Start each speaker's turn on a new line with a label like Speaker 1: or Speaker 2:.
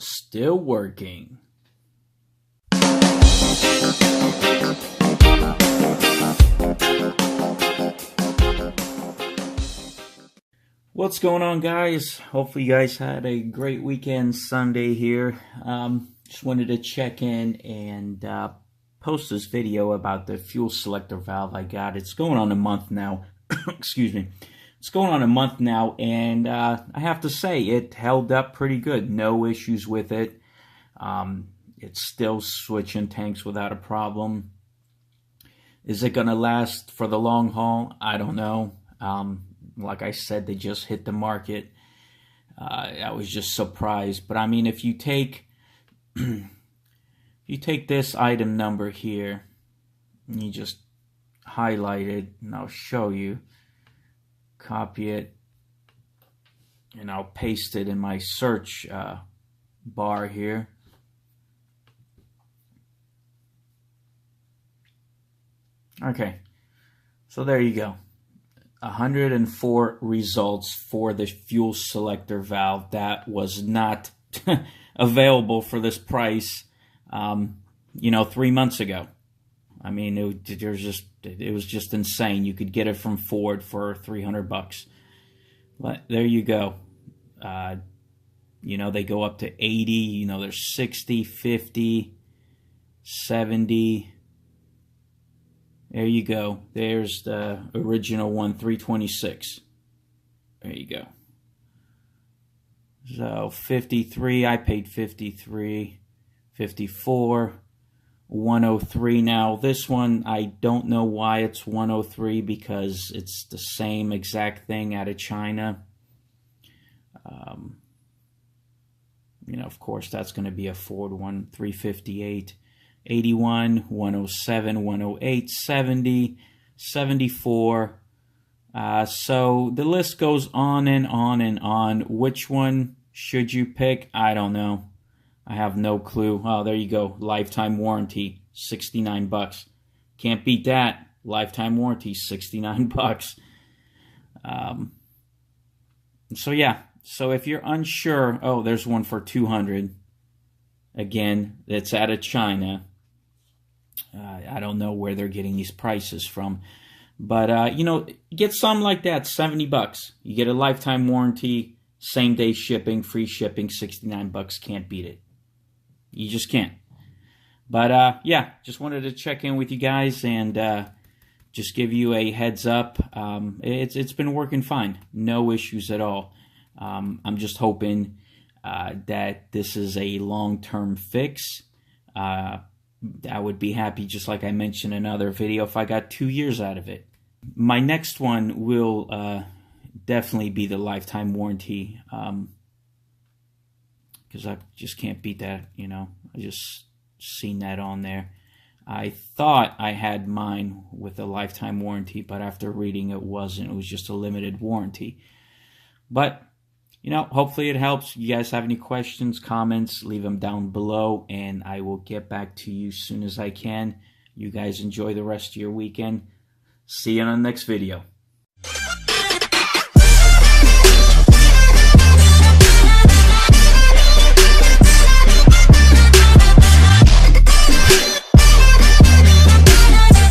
Speaker 1: still working. What's going on, guys? Hopefully you guys had a great weekend Sunday here. Just wanted to check in and post this video about the fuel selector valve I got. It's going on a month now. Excuse me. It's going on a month now, and I have to say it held up pretty good. No issues with it. It's still switching tanks without a problem. Is it going to last for the long haul? I don't know. Like I said, they just hit the market. I was just surprised. But I mean, if you take this item number here, and you just highlight it, and I'll show you, copy it, and I'll paste it in my search bar here. Okay, so there you go. 104 results for the fuel selector valve that was not available for this price, 3 months ago. I mean, it was just insane. You could get it from Ford for $300. But there you go. They go up to 80. There's 60, 50, 70. There you go. There's the original one, 326. There you go. So 53, I paid 53, 54, 103. Now this one, I don't know why it's 103 because it's the same exact thing out of China. Of course, that's going to be a Ford one, 358. 81, 107, 108, 70, 74. So the list goes on and on and on. Which one should you pick? I don't know. I have no clue. Oh, there you go. Lifetime warranty, $69. Can't beat that. Lifetime warranty, $69. So yeah. So if you're unsure, oh, there's one for 200. Again, it's out of China. I don't know where they're getting these prices from. But, get some like that, $70. You get a lifetime warranty, same-day shipping, free shipping, $69. Can't beat it. You just can't. But, yeah, just wanted to check in with you guys and just give you a heads up. It's been working fine. No issues at all. I'm just hoping that this is a long-term fix. I would be happy, just like I mentioned in another video, if I got 2 years out of it. My next one will definitely be the lifetime warranty, because I just can't beat that, I just seen that on there. I thought I had mine with a lifetime warranty, but after reading it wasn't. It was just a limited warranty. But hopefully it helps. You guys have any questions, comments, leave them down below, and I will get back to you as soon as I can. You guys enjoy the rest of your weekend. See you on the next video.